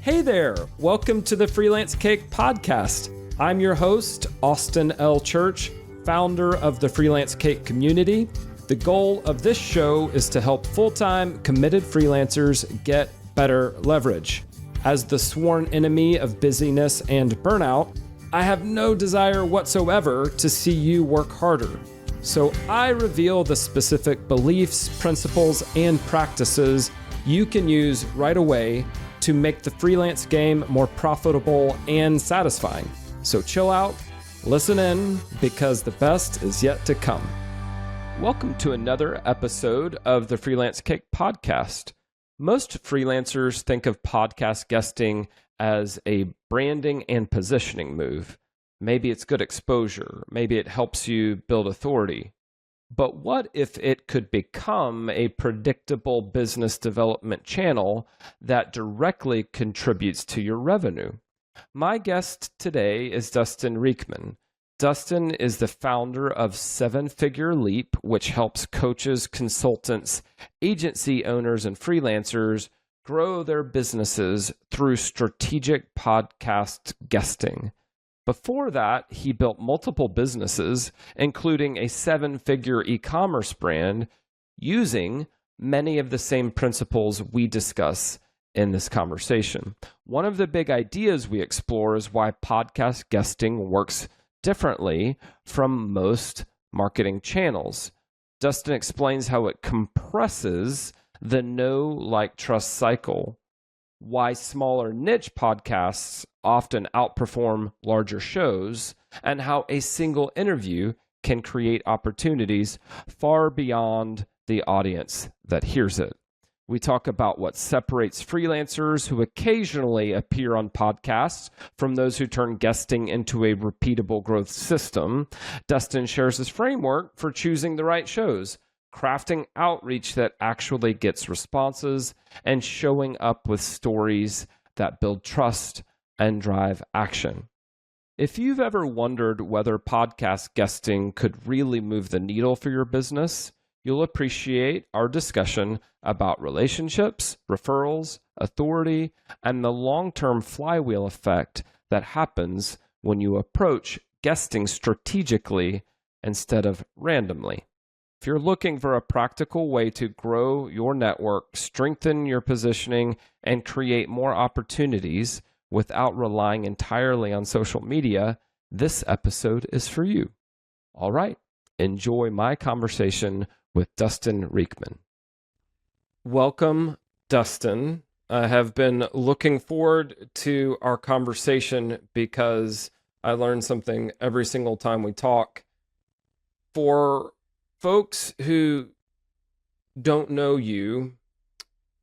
Hey there, welcome to the Freelance Cake Podcast. I'm your host, Austin L. Church, founder of the Freelance Cake community. The goal of this show is to help full-time committed freelancers get better leverage. As the sworn enemy of busyness and burnout, I have no desire whatsoever to see you work harder. So I reveal the specific beliefs, principles, and practices you can use right away to make the freelance game more profitable and satisfying. So chill out, listen in, because the best is yet to come. Welcome to another episode of the Freelance Cake Podcast. Most freelancers think of podcast guesting as a branding and positioning move. Maybe it's good exposure. Maybe it helps you build authority. But what if it could become a predictable business development channel that directly contributes to your revenue? My guest today is Dustin Riechmann. Dustin is the founder of Seven Figure Leap, which helps coaches, consultants, agency owners, and freelancers grow their businesses through strategic podcast guesting. Before that, he built multiple businesses, including a seven-figure e-commerce brand, using many of the same principles we discuss in this conversation. One of the big ideas we explore is why podcast guesting works differently from most marketing channels. Dustin explains how it compresses the know, like, trust cycle, why smaller niche podcasts often outperform larger shows, and how a single interview can create opportunities far beyond the audience that hears it. We talk about what separates freelancers who occasionally appear on podcasts from those who turn guesting into a repeatable growth system. Dustin shares his framework for choosing the right shows, crafting outreach that actually gets responses, and showing up with stories that build trust and drive action. If you've ever wondered whether podcast guesting could really move the needle for your business, you'll appreciate our discussion about relationships, referrals, authority, and the long-term flywheel effect that happens when you approach guesting strategically instead of randomly. If you're looking for a practical way to grow your network, strengthen your positioning, and create more opportunities without relying entirely on social media, this episode is for you. All right, enjoy my conversation with Dustin Riechmann. Welcome, Dustin. I have been looking forward to our conversation because I learn something every single time we talk. For folks who don't know you,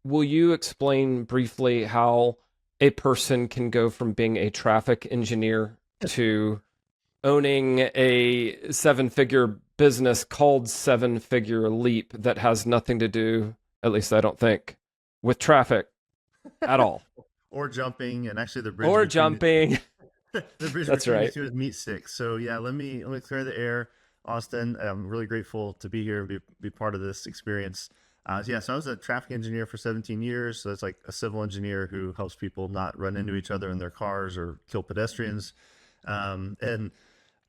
will you explain briefly how a person can go from being a traffic engineer to owning a seven-figure business called Seven Figure Leap that has nothing to do, at least I don't think, with traffic at all? Or jumping, and actually the bridge Or between jumping. the bridge That's between right. the two is meat sticks. So yeah, let me clear the air, Austin. I'm really grateful to be here and be part of this experience. So I was a traffic engineer for 17 years. So it's like a civil engineer who helps people not run into each other in their cars or kill pedestrians. And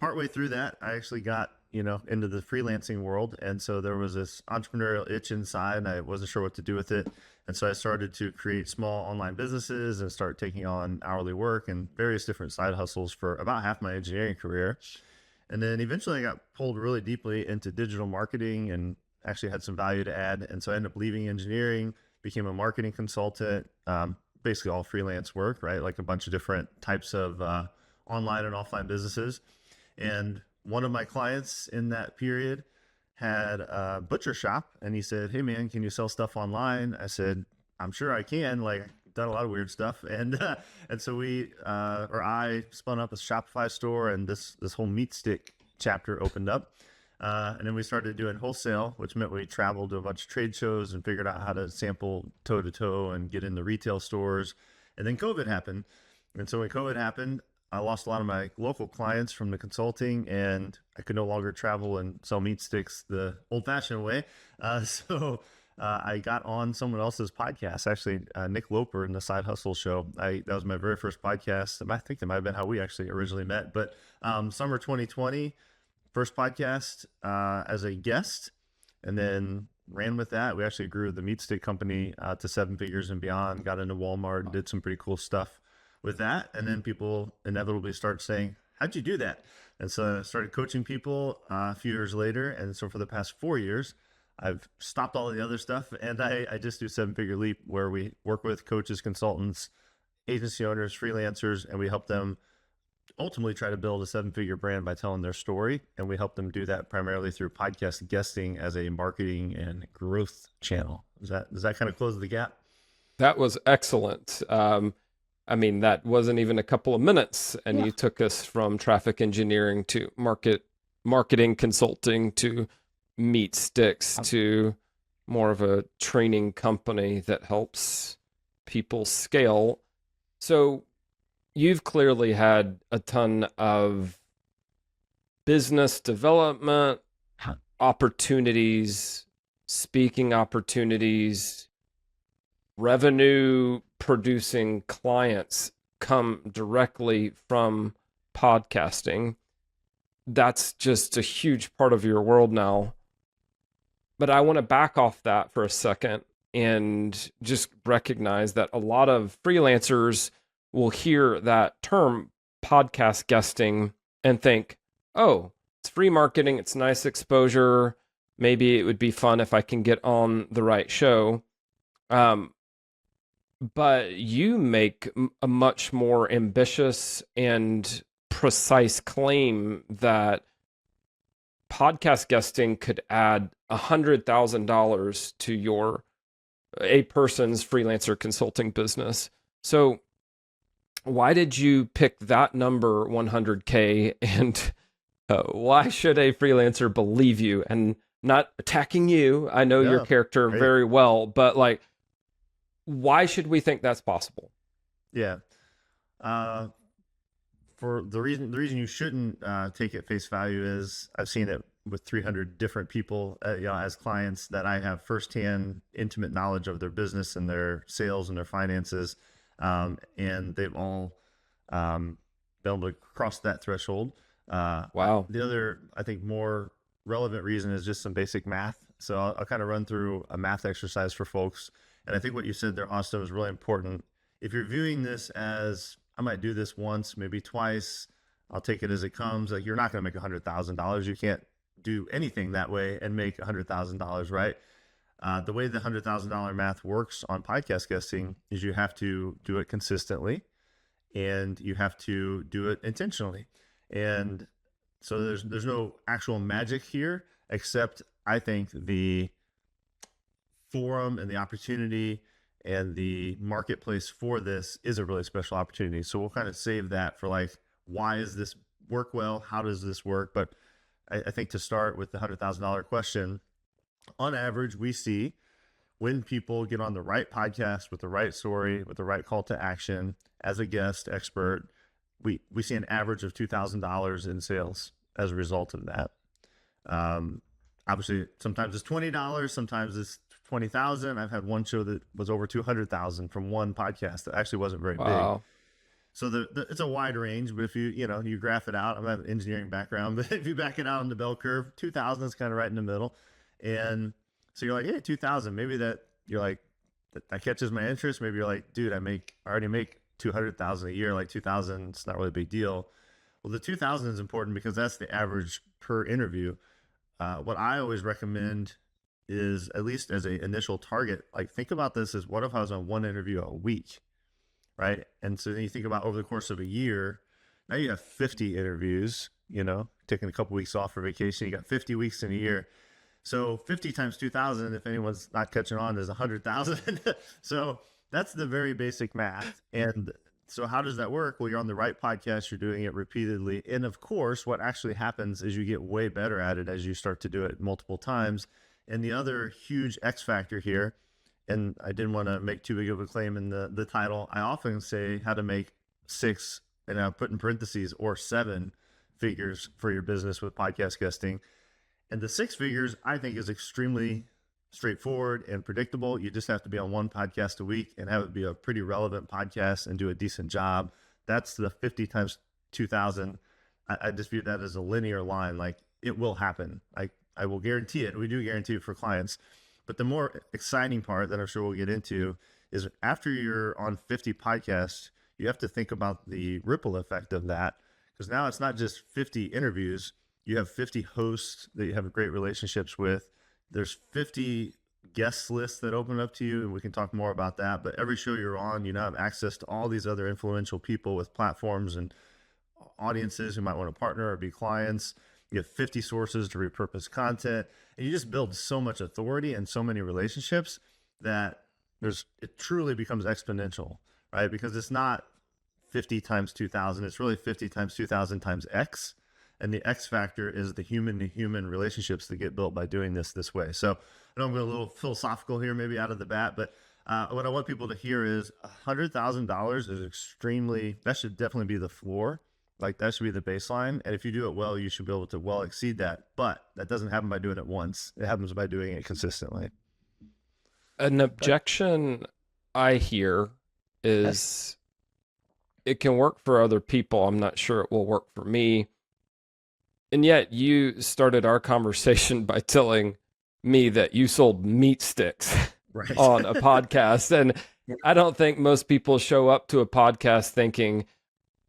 partway through that, I actually got into the freelancing world, and so there was this entrepreneurial itch inside, and I wasn't sure what to do with it. And so I started to create small online businesses and start taking on hourly work and various different side hustles for about half my engineering career. And then eventually I got pulled really deeply into digital marketing and actually had some value to add. And so I ended up leaving engineering, became a marketing consultant, basically all freelance work, right? Like a bunch of different types of online and offline businesses. And one of my clients in that period had a butcher shop, and he said, "Hey man, can you sell stuff online?" I said, "I'm sure I can. Like, I've done a lot of weird stuff." And so I spun up a Shopify store, and this whole meat stick chapter opened up. And then we started doing wholesale, which meant we traveled to a bunch of trade shows and figured out how to sample toe to toe and get in the retail stores. And then COVID happened. And so when COVID happened, I lost a lot of my local clients from the consulting, and I could no longer travel and sell meat sticks the old fashioned way. So I got on someone else's podcast, actually, Nick Loper in the Side Hustle Show. That was my very first podcast. I think that might have been how we actually originally met. But summer 2020, first podcast as a guest, and then ran with that. We actually grew the meat stick company to 7 figures and beyond, got into Walmart, did some pretty cool stuff with that. And then people inevitably start saying, how'd you do that? And so I started coaching people a few years later. And so for the past 4 years, I've stopped all the other stuff, and I just do 7-figure leap, where we work with coaches, consultants, agency owners, freelancers, and we help them ultimately try to build a 7-figure brand by telling their story. And we help them do that primarily through podcast guesting as a marketing and growth channel. Does that kind of close the gap? That was excellent. I mean, that wasn't even a couple of minutes, and you took us from traffic engineering to marketing consulting to meat sticks to more of a training company that helps people scale. So you've clearly had a ton of business development opportunities, speaking opportunities, revenue producing clients come directly from podcasting. That's just a huge part of your world now. But I want to back off that for a second and just recognize that a lot of freelancers will hear that term podcast guesting and think, oh, it's free marketing, it's nice exposure. Maybe it would be fun if I can get on the right show. But you make a much more ambitious and precise claim that podcast guesting could add $100,000 to a person's freelancer consulting business. So why did you pick that number, 100K, and why should a freelancer believe you? And not attacking you, I know your character very well, but like, why should we think that's possible? Yeah. For the reason you shouldn't take it face value is I've seen it with 300 different people, as clients, that I have firsthand intimate knowledge of their business and their sales and their finances. And they've all been able to cross that threshold. Wow. The other, I think, more relevant reason is just some basic math. So I'll kind of run through a math exercise for folks. And I think what you said there, Austin, was really important. If you're viewing this as, I might do this once, maybe twice, I'll take it as it comes, like, you're not going to make $100,000. You can't do anything that way and make $100,000, right? The way the $100,000 math works on podcast guesting is you have to do it consistently and you have to do it intentionally. And so there's no actual magic here, except I think the forum and the opportunity and the marketplace for this is a really special opportunity. So we'll kind of save that for, like, why does this work well? How does this work? But I think to start with the $100,000 question, on average, we see when people get on the right podcast with the right story, with the right call to action as a guest expert, we see an average of $2,000 in sales as a result of that. Obviously, sometimes it's $20, sometimes it's $20,000. I've had one show that was over $200,000 from one podcast that actually wasn't very big. So it's a wide range, but if you graph it out, I have an engineering background, but if you back it out on the bell curve, 2,000 is kind of right in the middle. And so you're like, hey, 2,000, maybe that catches my interest. Maybe you're like, dude, I already make 200,000 a year, like 2,000, it's not really a big deal. Well, the 2,000 is important because that's the average per interview. What I always recommend is, at least as an initial target, like, think about this as, what if I was on one interview a week? Right. And so then you think about over the course of a year, now you have 50 interviews, taking a couple weeks off for vacation, you got 50 weeks in a year. So 50 times 2,000, if anyone's not catching on, is 100,000. So that's the very basic math. And so how does that work? Well, you're on the right podcast, you're doing it repeatedly. And of course, what actually happens is you get way better at it as you start to do it multiple times. And the other huge X factor here, and I didn't want to make too big of a claim in the title, I often say how to make 6, and I put in parentheses, or 7 figures for your business with podcast guesting. And the 6 figures, I think, is extremely straightforward and predictable. You just have to be on one podcast a week and have it be a pretty relevant podcast and do a decent job. That's the 50 times 2000. I just view that as a linear line. Like, it will happen. I will guarantee it. We do guarantee it for clients. But the more exciting part that I'm sure we'll get into is after you're on 50 podcasts, you have to think about the ripple effect of that. Because now it's not just 50 interviews. You have 50 hosts that you have great relationships with. There's 50 guest lists that open up to you, and we can talk more about that. But every show you're on, you now have access to all these other influential people with platforms and audiences who might want to partner or be clients. You have 50 sources to repurpose content, and you just build so much authority and so many relationships that it truly becomes exponential, right? Because it's not 50 times 2000, it's really 50 times 2000 times X. And the X factor is the human to human relationships that get built by doing this way. So I know I'm going a little philosophical here, maybe out of the bat, but what I want people to hear is $100,000 is that should definitely be the floor. Like, that should be the baseline. And if you do it well, you should be able to well exceed that. But that doesn't happen by doing it once. It happens by doing it consistently. An objection I hear is it can work for other people. I'm not sure it will work for me. And yet you started our conversation by telling me that you sold meat sticks Right. on a podcast. And I don't think most people show up to a podcast thinking,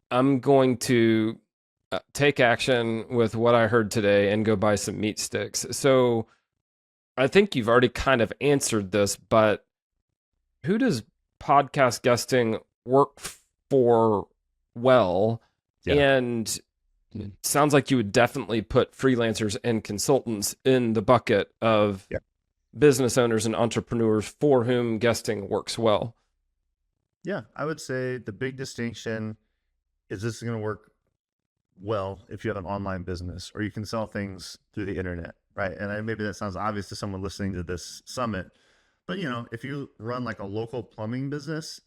I'm going to take action with what I heard today and go buy some meat sticks. So I think you've already kind of answered this, but who does podcast guesting work for well? Yeah. And it sounds like you would definitely put freelancers and consultants in the bucket of business owners and entrepreneurs for whom guesting works well. Yeah, I would say the big distinction is this is going to work well if you have an online business or you can sell things through the internet, right? And maybe that sounds obvious to someone listening to this summit, but if you run like a local plumbing business,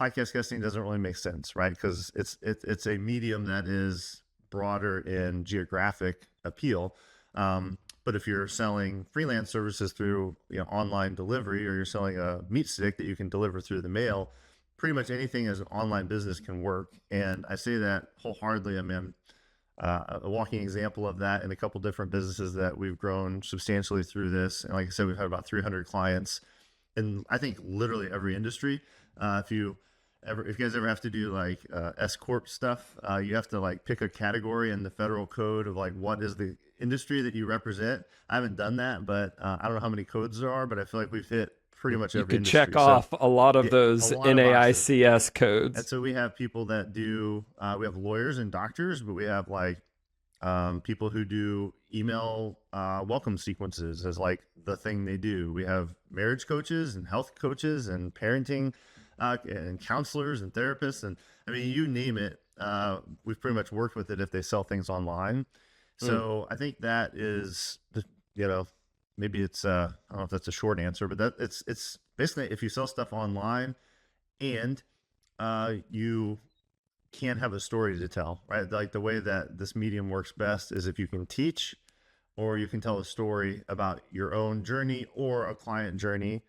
podcast guesting doesn't really make sense, right? Because it's a medium that is broader in geographic appeal. But if you're selling freelance services through online delivery, or you're selling a meat stick that you can deliver through the mail, pretty much anything as an online business can work. And I say that wholeheartedly. I mean, a walking example of that in a couple different businesses that we've grown substantially through this. And like I said, we've had about 300 clients in, I think, literally every industry. If you guys ever have to do like S Corp stuff, you have to like pick a category in the federal code of like, what is the industry that you represent. I haven't done that, but I don't know how many codes there are, but I feel like we've hit pretty much every industry. You could check off a lot of those NAICS codes. And so we have people that do, we have lawyers and doctors, but we have like people who do email welcome sequences as like the thing they do. We have marriage coaches and health coaches and parenting and counselors and therapists. And I mean, you name it, we've pretty much worked with it if they sell things online. So I think that is, maybe it's, I don't know if that's a short answer, but it's basically if you sell stuff online and you can't have a story to tell, right? Like the way that this medium works best is if you can teach or you can tell a story about your own journey or a client journey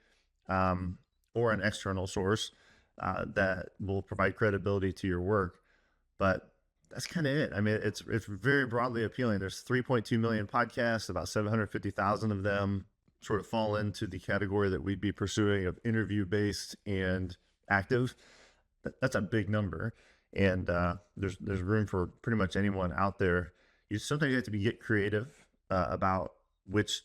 or an external source that will provide credibility to your work. But that's kind of it. I mean, it's very broadly appealing. There's 3.2 million podcasts, about 750,000 of them sort of fall into the category that we'd be pursuing of interview-based and active. That's a big number. And there's room for pretty much anyone out there. Sometimes you have to get creative about which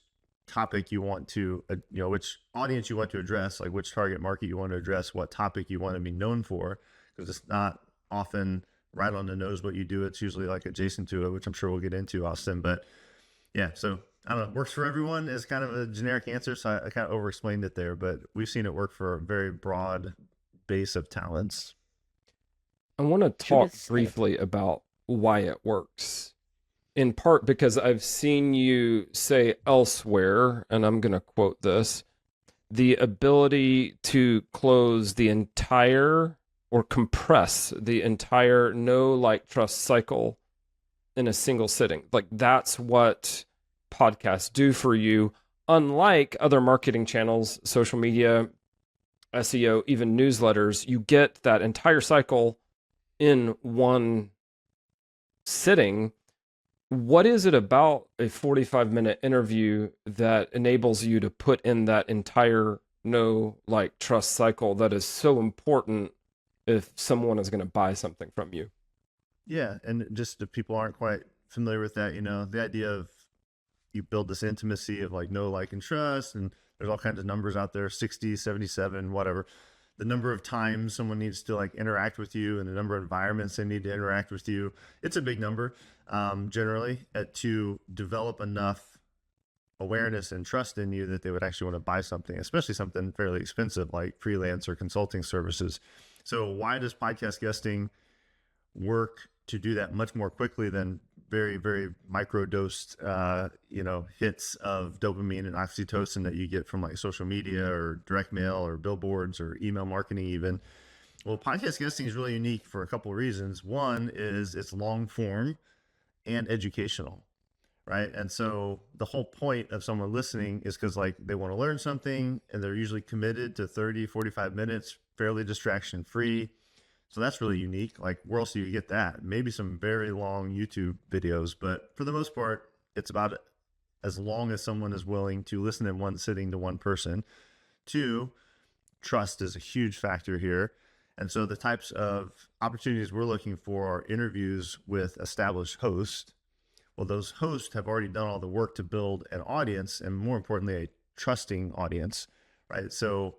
topic you want to, which audience you want to address, like which target market you want to address, what topic you want to be known for, because it's not often right on the nose what you do. It's usually like adjacent to it, which I'm sure we'll get into, Austin. But yeah, so I don't know, works for everyone is kind of a generic answer. So I kind of over-explained it there, but we've seen it work for a very broad base of talents. I want to talk briefly about why it works. In part because I've seen you say elsewhere, and I'm going to quote this, the ability to close the entire or compress the entire know, like, trust cycle in a single sitting. Like, that's what podcasts do for you, unlike other marketing channels, social media, SEO, even newsletters, you get that entire cycle in one sitting. What is it about a 45-minute interview that enables you to put in that entire know, like, trust cycle that is so important if someone is going to buy something from you? Yeah. And just if people aren't quite familiar with that, the idea of you build this intimacy of like know, like, and trust, and there's all kinds of numbers out there, 60, 77, whatever. The number of times someone needs to like interact with you and the number of environments they need to interact with you. It's a big number, generally, to develop enough awareness and trust in you that they would actually want to buy something, especially something fairly expensive like freelance or consulting services. So why does podcast guesting work to do that much more quickly than very, very micro-dosed, hits of dopamine and oxytocin that you get from like social media or direct mail or billboards or email marketing even? Well, podcast guesting is really unique for a couple of reasons. One is it's long form and educational, right? And so the whole point of someone listening is because like they want to learn something, and they're usually committed to 30, 45 minutes, fairly distraction free. So that's really unique. Like, where else do you get that? Maybe some very long YouTube videos, but for the most part, it's about as long as someone is willing to listen in one sitting to one person. Two, trust is a huge factor here. And so the types of opportunities we're looking for are interviews with established hosts. Well, those hosts have already done all the work to build an audience, and more importantly, a trusting audience, right? So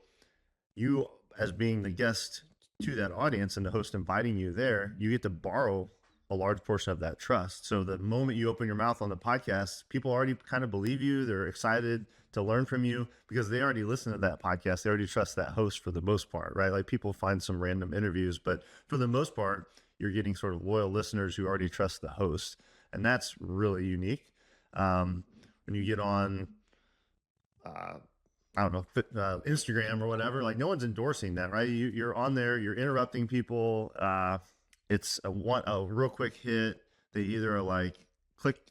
you, as being the guest to that audience and the host inviting you there, you get to borrow a large portion of that trust. So the moment you open your mouth on the podcast, people already kind of believe you. They're excited to learn from you because they already listen to that podcast. They already trust that host for the most part, right? Like, people find some random interviews, but for the most part, you're getting sort of loyal listeners who already trust the host. And that's really unique. When you get on, Instagram or whatever, like, no one's endorsing that, right? You're on there, you're interrupting people. It's a real quick hit. They either are like,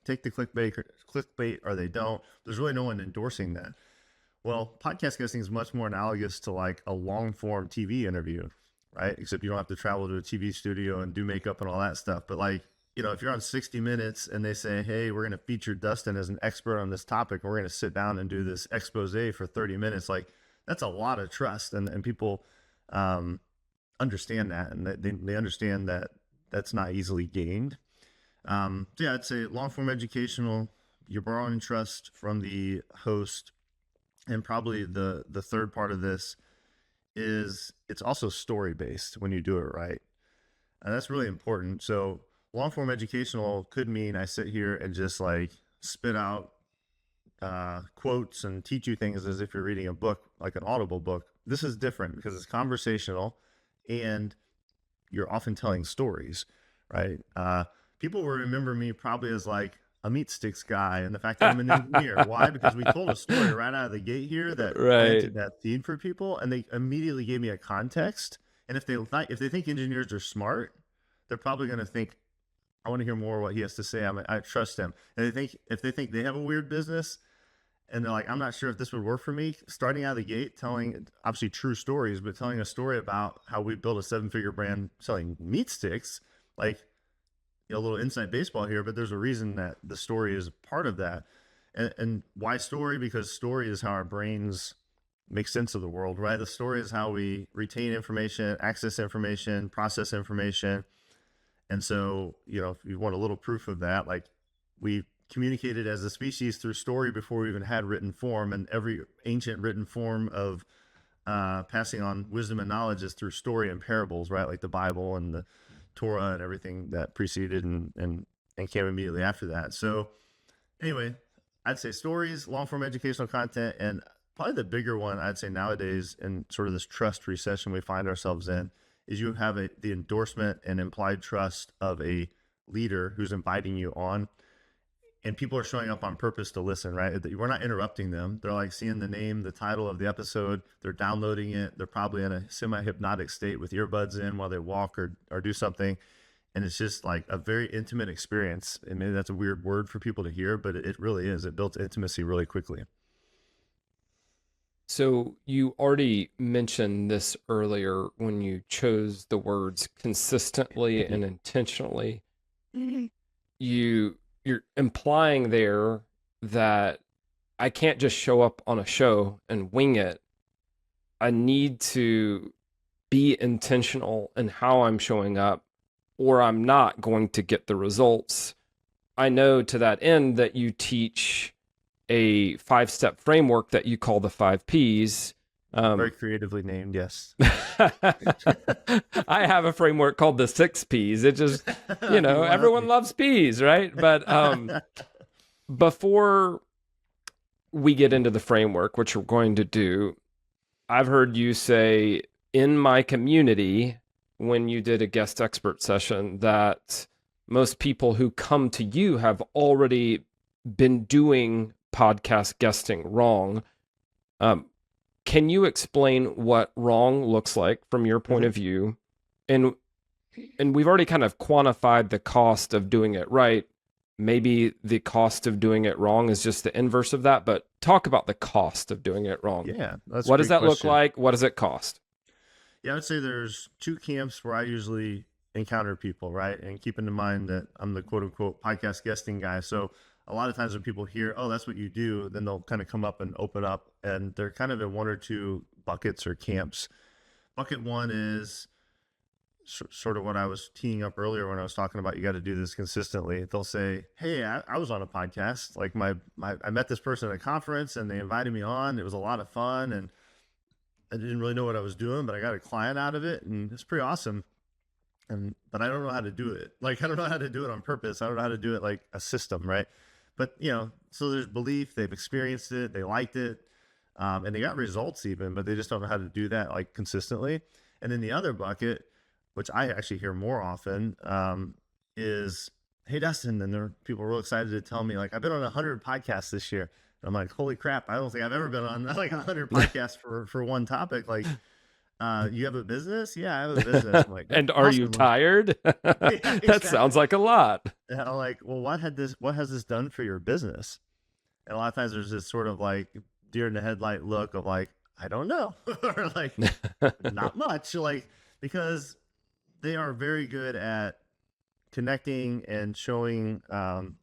take the clickbait, or they don't. There's really no one endorsing that. Well, podcast guesting is much more analogous to like a long form TV interview, right? Except you don't have to travel to a TV studio and do makeup and all that stuff. But like, if you're on 60 Minutes and they say, hey, we're going to feature Dustin as an expert on this topic, and we're going to sit down and do this expose for 30 minutes, like, that's a lot of trust. And people understand that, and they understand that that's not easily gained. So yeah, I'd say long form educational, you're borrowing trust from the host. And probably the third part of this is it's also story based when you do it right. And that's really important. So long form educational could mean I sit here and just like spit out quotes and teach you things as if you're reading a book, like an Audible book. This is different because it's conversational and you're often telling stories, right? People will remember me probably as like a meat sticks guy, and the fact that I'm an engineer. Why? Because we told a story right out of the gate here that planted that seed for people, and they immediately gave me a context. And if they think engineers are smart, they're probably going to think, I want to hear more what he has to say. I trust him. And if they think they have a weird business, and they're like, I'm not sure if this would work for me, starting out of the gate, telling obviously true stories, but telling a story about how we built a 7-figure brand selling meat sticks, like, a little inside baseball here, but there's a reason that the story is part of that. And why story? Because story is how our brains make sense of the world, right? The story is how we retain information, access information, process information. And so, if you want a little proof of that, like, we communicated as a species through story before we even had written form, and every ancient written form of passing on wisdom and knowledge is through story and parables, right? Like the Bible and the Torah and everything that preceded and came immediately after that. So anyway, I'd say stories, long form educational content, and probably the bigger one I'd say nowadays in sort of this trust recession we find ourselves in is you have the endorsement and implied trust of a leader who's inviting you on, and people are showing up on purpose to listen, right? We're not interrupting them. They're like seeing the name, the title of the episode. They're downloading it. They're probably in a semi-hypnotic state with earbuds in while they walk or do something. And it's just like a very intimate experience. And maybe that's a weird word for people to hear, but it really is. It builds intimacy really quickly. So you already mentioned this earlier when you chose the words consistently and intentionally. You you're implying there that I can't just show up on a show and wing it. I need to be intentional in how I'm showing up, or I'm not going to get the results. I know to that end that you teach a 5-step framework that you call the 5 Ps. Very creatively named, yes. I have a framework called the 6 Ps. It just, everyone loves peas, right? But before we get into the framework, which we're going to do, I've heard you say in my community when you did a guest expert session that most people who come to you have already been doing podcast guesting wrong. Can you explain what wrong looks like from your point of view? And we've already kind of quantified the cost of doing it right. Maybe the cost of doing it wrong is just the inverse of that, but talk about the cost of doing it wrong. Yeah. What does that look like? What does it cost? Yeah, I would say there's 2 camps where I usually encounter people, right? And keeping in mind that I'm the quote unquote podcast guesting guy. So a lot of times when people hear, oh, that's what you do, then they'll kind of come up and open up, and they're kind of in 1 or 2 buckets or camps. Bucket 1 is sort of what I was teeing up earlier when I was talking about you got to do this consistently. They'll say, hey, I was on a podcast. Like I met this person at a conference and they invited me on. It was a lot of fun and I didn't really know what I was doing, but I got a client out of it and it's pretty awesome. But I don't know how to do it. Like, I don't know how to do it on purpose. I don't know how to do it like a system, right? But, so there's belief, they've experienced it, they liked it, and they got results even, but they just don't know how to do that like consistently. And then the other bucket, which I actually hear more often, is, hey, Dustin, and there are people real excited to tell me, like, I've been on 100 podcasts this year. And I'm like, holy crap, I don't think I've ever been on like 100 podcasts for one topic. Like, you have a business? Yeah, I have a business. I'm like, and are you tired? Yeah, exactly. That sounds like a lot. And I'm like, well, what has this done for your business? And a lot of times there's this sort of like deer in the headlight look of like, I don't know, or like, not much, like, because they are very good at connecting and showing,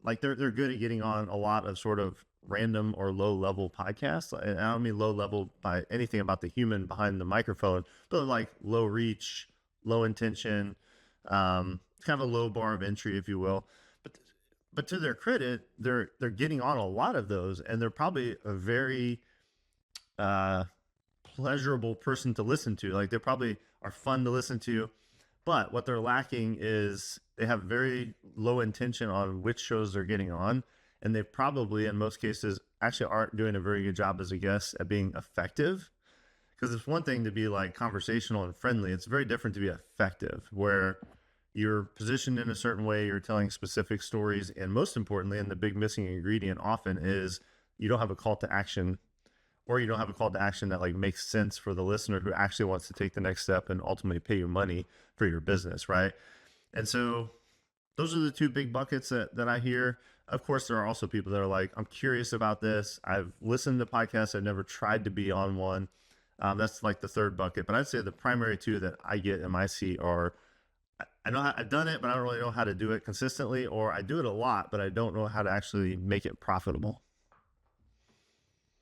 like they're good at getting on a lot of sort of random or low level podcasts. And I don't mean low level by anything about the human behind the microphone, but like low reach, low intention, kind of a low bar of entry, if you will. But to their credit, they're getting on a lot of those, and they're probably a very pleasurable person to listen to. Like they probably are fun to listen to. But what they're lacking is they have very low intention on which shows they're getting on. And they probably, in most cases, actually aren't doing a very good job as a guest at being effective. Because it's one thing to be like conversational and friendly. It's very different to be effective, where you're positioned in a certain way, you're telling specific stories. And most importantly, and the big missing ingredient often is you don't have a call to action, or you don't have a call to action that like makes sense for the listener who actually wants to take the next step and ultimately pay you money for your business, right? And so those are the 2 big buckets that I hear. Of course, there are also people that are like, I'm curious about this. I've listened to podcasts. I've never tried to be on one. That's like the 3rd bucket. But I'd say the primary 2 that I get in my seat are, I know I've done it, but I don't really know how to do it consistently, or I do it a lot, but I don't know how to actually make it profitable.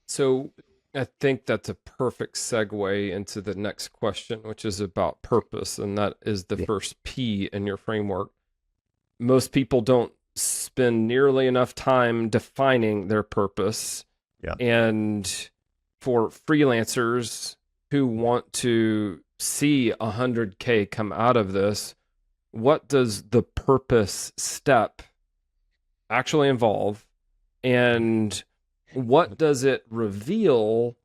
So I think that's a perfect segue into the next question, which is about purpose. And that is the first P in your framework. Most people don't spend nearly enough time defining their purpose. Yeah. And for freelancers who want to see 100K come out of this, what does the purpose step actually involve? And what does it reveal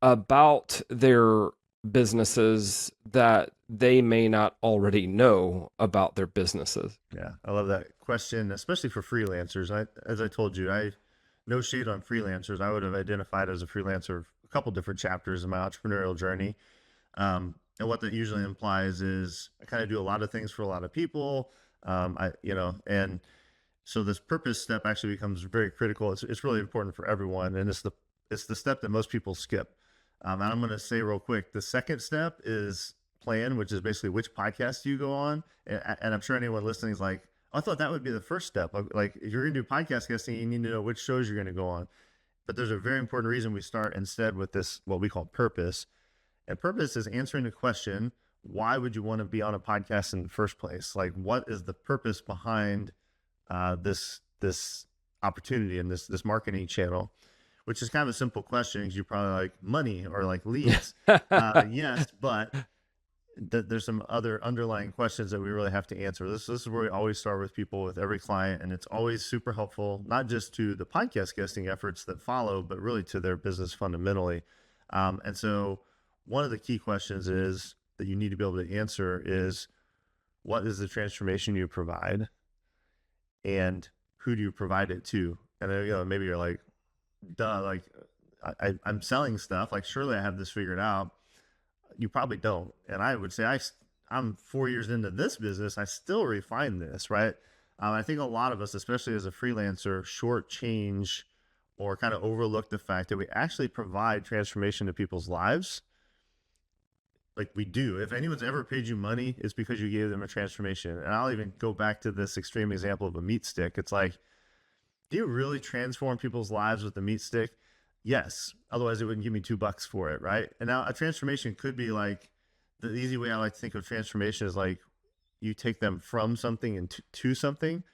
about their businesses that they may not already know about their businesses? Yeah, I love that question, especially for freelancers. As I told you, I no shade on freelancers. I would have identified as a freelancer a couple different chapters in my entrepreneurial journey. And what that usually implies is I kind of do a lot of things for a lot of people. And so this purpose step actually becomes very critical. It's really important for everyone, and it's the step that most people skip. And I'm going to say real quick, the second step is plan, which is basically which podcast do you go on. And I'm sure anyone listening is like, I thought that would be the first step. Like if you're going to do podcast guesting, you need to know which shows you're going to go on. But there's a very important reason we start instead with this, what we call purpose. And purpose is answering the question, why would you want to be on a podcast in the first place? Like, what is the purpose behind this opportunity and this marketing channel? Which is kind of a simple question because you're probably like money or like leads. Yes, but there's some other underlying questions that we really have to answer. This is where we always start with people with every client, and it's always super helpful, not just to the podcast guesting efforts that follow, but really to their business fundamentally. And so one of the key questions is that you need to be able to answer is, what is the transformation you provide, and who do you provide it to? And maybe you're like, duh, like I'm selling stuff. Like, surely I have this figured out. You probably don't. And I would say I'm 4 years into this business. I still refine this, right? I think a lot of us, especially as a freelancer, shortchange or kind of overlook the fact that we actually provide transformation to people's lives. Like we do. If anyone's ever paid you money, it's because you gave them a transformation. And I'll even go back to this extreme example of a meat stick. It's like, do you really transform people's lives with the meat stick? Yes. Otherwise, they wouldn't give me $2 for it, right? And now a transformation could be like, the easy way I like to think of transformation is like you take them from something and to something.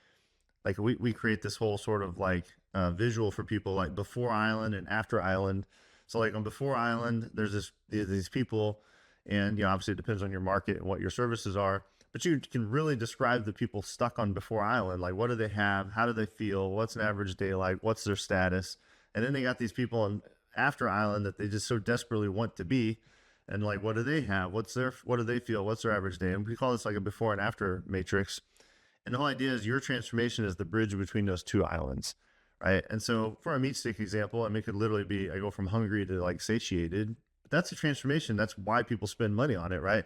Like we create this whole sort of like visual for people, like before island and after island. So like on before island, there's these people, and obviously it depends on your market and what your services are. But you can really describe the people stuck on before island. Like, what do they have? How do they feel? What's an average day like? What's their status? And then they got these people on after island that they just so desperately want to be. And like, what do they have? What do they feel? What's their average day? And we call this like a before and after matrix. And the whole idea is your transformation is the bridge between those two islands, right? And so for a meat stick example, I mean, it could literally be, I go from hungry to like satiated. But that's a transformation. That's why people spend money on it, right?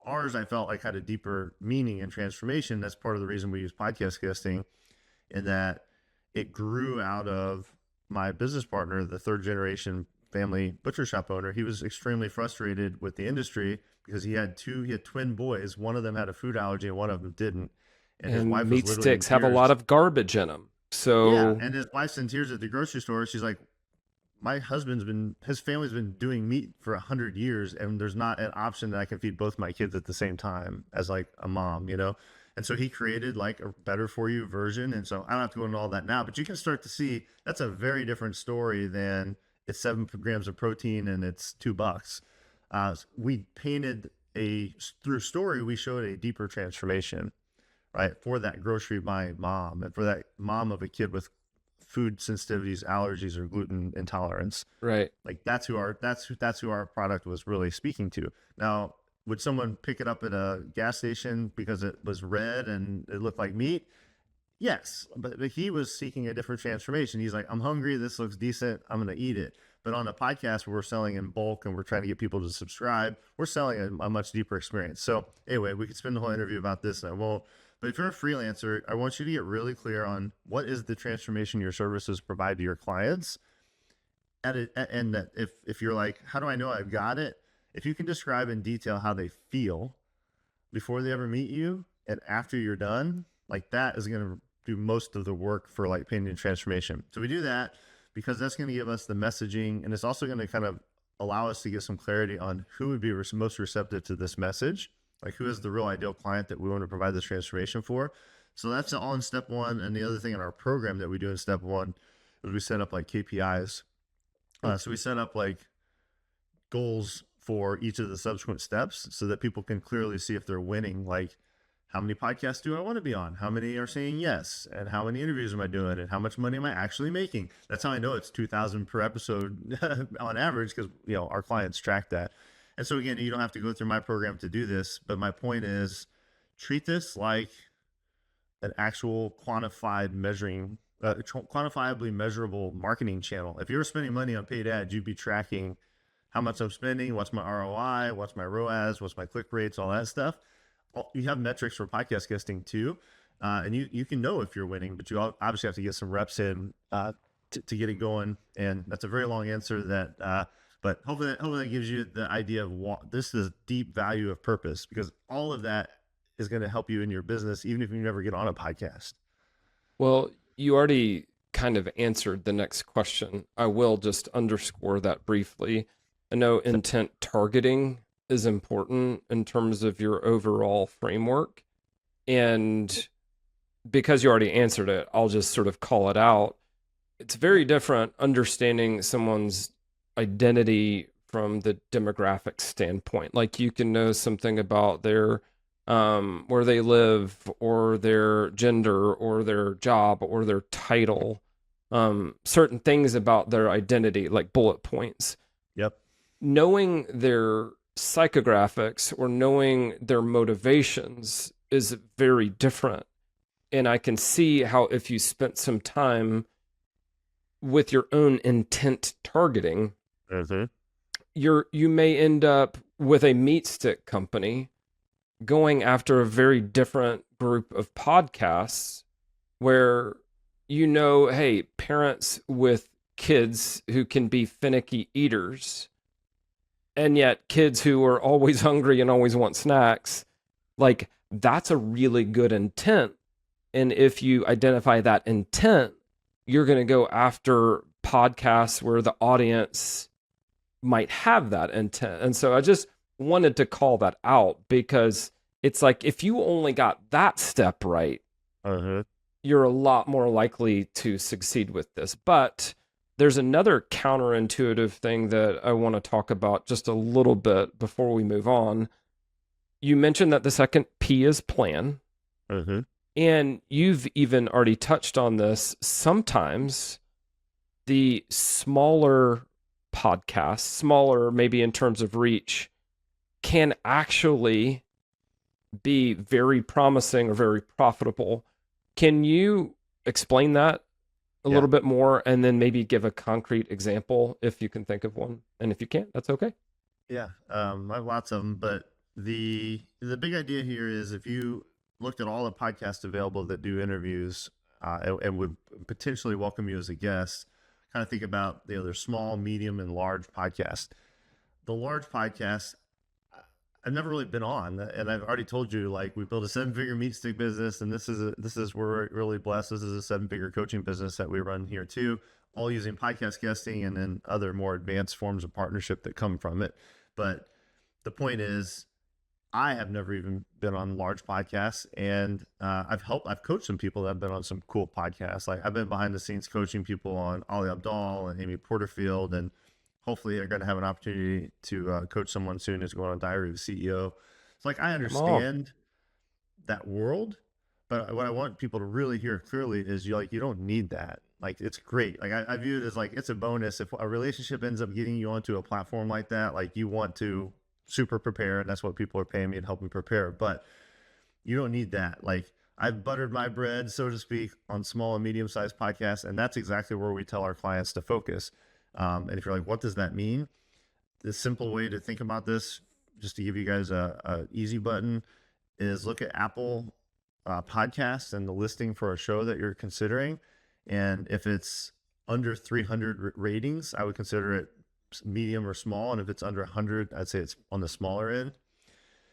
Ours, I felt like had a deeper meaning and transformation. That's part of the reason we use podcast guesting, in that it grew out of my business partner, the third generation family butcher shop owner. He was extremely frustrated with the industry because he had twin boys. One of them had a food allergy and one of them didn't. And his wife meat was sticks have a lot of garbage in them. So yeah, and his wife's in tears at the grocery store. She's like, his family's been doing meat for 100 years, and there's not an option that I can feed both my kids at the same time as like a mom, And so he created like a better for you version. And so I don't have to go into all that now, but you can start to see that's a very different story than it's 7 grams of protein and it's $2. We painted through story, we showed a deeper transformation, right? For that grocery buying mom, and for that mom of a kid with food sensitivities, allergies, or gluten intolerance. Right. Like that's who our product was really speaking to. Now, would someone pick it up at a gas station because it was red and it looked like meat? Yes, but he was seeking a different transformation. He's like, I'm hungry. This looks decent. I'm going to eat it. But on a podcast where we're selling in bulk and we're trying to get people to subscribe, we're selling a much deeper experience. So anyway, we could spend the whole interview about this, and I won't. But if you're a freelancer, I want you to get really clear on what is the transformation your services provide to your clients. And that if you're like, how do I know I've got it? If you can describe in detail how they feel before they ever meet you and after you're done, like that is going to do most of the work for like painting transformation. So we do that because that's going to give us the messaging, and it's also going to kind of allow us to get some clarity on who would be most receptive to this message. Like, who is the real ideal client that we want to provide this transformation for? So that's all in step one. And the other thing in our program that we do in step one is we set up like KPIs. So we set up like goals for each of the subsequent steps so that people can clearly see if they're winning. Like, how many podcasts do I want to be on? How many are saying yes? And how many interviews am I doing? And how much money am I actually making? That's how I know it's $2,000 per episode on average, because our clients track that. And so again, you don't have to go through my program to do this, but my point is, treat this like an actual quantifiably measurable marketing channel. If you were spending money on paid ads, you'd be tracking how much I'm spending, what's my ROI, what's my ROAS, what's my click rates, all that stuff. You have metrics for podcast guesting too. And you can know if you're winning, but you obviously have to get some reps in to get it going. And that's a very long answer that But hopefully that gives you the idea of what this is deep value of purpose, because all of that is going to help you in your business, even if you never get on a podcast. Well, you already kind of answered the next question. I will just underscore that briefly. I know intent targeting is important in terms of your overall framework. And because you already answered it, I'll just sort of call it out. It's very different understanding someone's identity from the demographic standpoint. Like you can know something about their where they live or their gender or their job or their title, certain things about their identity, like bullet points. Yep. Knowing their psychographics or knowing their motivations is very different. And I can see how if you spent some time with your own intent targeting, you may end up with a meat stick company going after a very different group of podcasts where hey, parents with kids who can be finicky eaters, and yet kids who are always hungry and always want snacks, like that's a really good intent. And if you identify that intent, you're going to go after podcasts where the audience might have that intent. And so I just wanted to call that out, because it's like if you only got that step right, you're a lot more likely to succeed with this. But there's another counterintuitive thing that I want to talk about just a little bit before we move on. You mentioned that the second P is plan. And you've even already touched on this. Sometimes the smaller podcasts, smaller maybe in terms of reach, can actually be very promising or very profitable. Can you explain that a little bit more, and then maybe give a concrete example if you can think of one? And if you can't, that's okay. Yeah, I have lots of them, but the big idea here is if you looked at all the podcasts available that do interviews and would potentially welcome you as a guest, kind of think about the other small, medium, and large podcasts. The large podcasts, I've never really been on, and I've already told you, like, we built a 7-figure meat stick business, and this is we're really blessed. This is a 7-figure coaching business that we run here too, all using podcast guesting and then other more advanced forms of partnership that come from it. But the point is, I have never even been on large podcasts, and I've coached some people that have been on some cool podcasts. Like I've been behind the scenes coaching people on Ali Abdaal and Amy Porterfield, and hopefully I'm going to have an opportunity to coach someone soon who's going on Diary of the CEO. It's like, I understand that world, but what I want people to really hear clearly is you don't need that. Like, it's great. Like I view it as like, it's a bonus. If a relationship ends up getting you onto a platform like that, like you want to super prepare, and that's what people are paying me to help me prepare, but you don't need that. Like, I've buttered my bread, so to speak, on small and medium-sized podcasts, and that's exactly where we tell our clients to focus. And if you're like, what does that mean? The simple way to think about this, just to give you guys a easy button, is look at Apple podcasts and the listing for a show that you're considering, and if it's under 300 ratings, I would consider it medium or small, and if it's under 100, I'd say it's on the smaller end.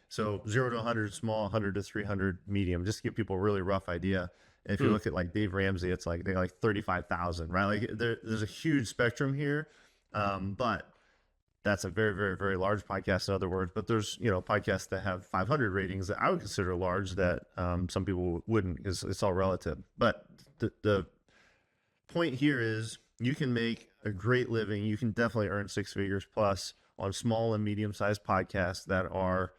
So 0 to 100 small, 100 to 300 medium, just to give people a really rough idea. And if you look at like Dave Ramsey, it's like they like 35,000, right? Like there's a huge spectrum here, but that's a very, very, very large podcast, in other words. But there's podcasts that have 500 ratings that I would consider large that some people wouldn't, because it's all relative. But the point here is, you can make a great living. You can definitely earn 6 figures plus on small and medium-sized podcasts that are,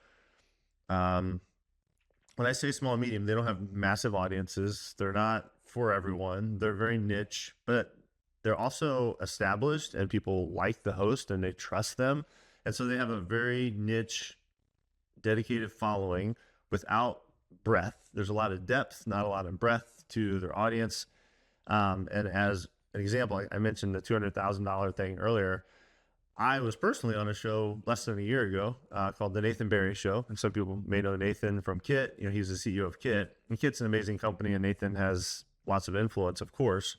when I say small and medium, they don't have massive audiences. They're not for everyone. They're very niche, but they're also established, and people like the host and they trust them. And so they have a very niche, dedicated following without breadth. There's a lot of depth, not a lot of breadth to their audience. And as an example, I mentioned the $200,000 thing earlier. I was personally on a show less than a year ago called The Nathan Barry Show. And some people may know Nathan from Kit. He's the CEO of Kit. And Kit's an amazing company, and Nathan has lots of influence, of course.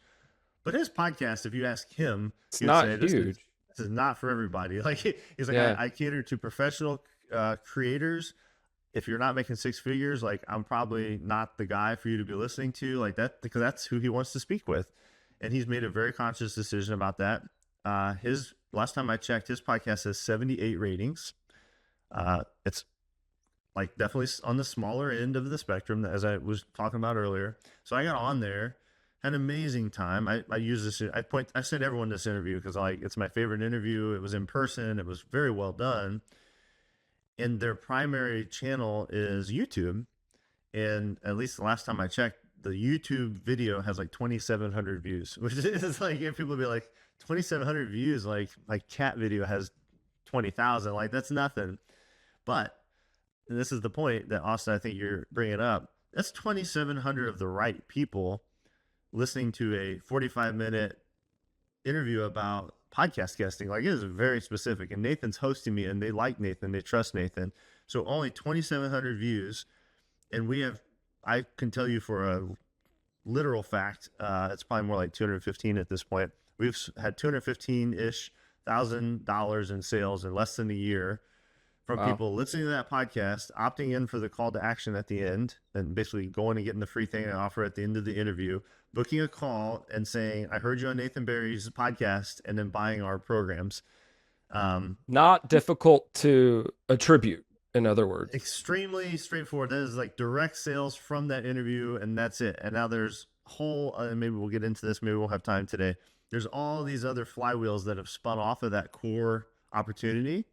But his podcast, if you ask him, it's not huge. this is not for everybody. Like he's like, Yeah. I cater to professional creators. If you're not making six figures, like I'm probably not the guy for you to be listening to, like that, because that's who he wants to speak with. And he's made a very conscious decision about that. His last time I checked, his podcast has 78 ratings. It's like definitely on the smaller end of the spectrum, as I was talking about earlier. So I got on there, had an amazing time. I use this. I sent everyone this interview because like it's my favorite interview. It was in person. It was very well done. And their primary channel is YouTube. And at least the last time I checked, the YouTube video has like 2,700 views, which is like, if people be like 2,700 views, like my cat video has 20,000, like that's nothing. But, and this is the point that Austin, I think you're bringing up, that's 2,700 of the right people listening to a 45-minute interview about podcast guesting. Like it is very specific, and Nathan's hosting me, and they like Nathan, they trust Nathan. So only 2,700 views, and I can tell you for a literal fact, it's probably more like 215 at this point. We've had $215-ish thousand in sales in less than a year from people listening to that podcast, opting in for the call to action at the end, and basically going and getting the free thing I offer at the end of the interview, booking a call and saying, I heard you on Nathan Barry's podcast, and then buying our programs. Not difficult to attribute, in other words. Extremely straightforward. That is like direct sales from that interview, and that's it. And now there's whole, maybe we'll get into this, maybe we'll have time today. There's all these other flywheels that have spun off of that core opportunity,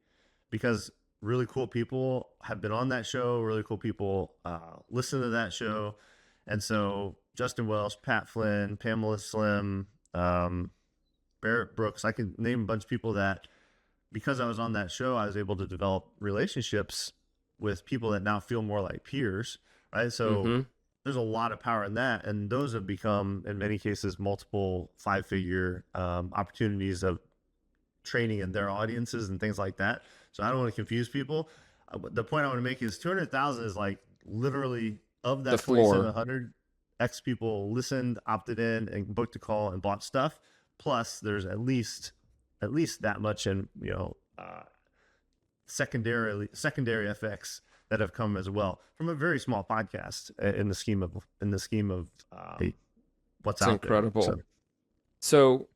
because really cool people have been on that show. Really cool people listen to that show. And so Justin Welsh, Pat Flynn, Pamela Slim, Barrett Brooks, I can name a bunch of people that, because I was on that show, I was able to develop relationships with people that now feel more like peers, right? So there's a lot of power in that. And those have become, in many cases, multiple 5-figure opportunities of training in their audiences and things like that. So I don't want to confuse people. The point I want to make is 200,000 is like literally of that 2,700, X people listened, opted in, and booked a call and bought stuff. Plus, there's at least that much in secondary effects that have come as well from a very small podcast in the scheme of what's it's out incredible. there. So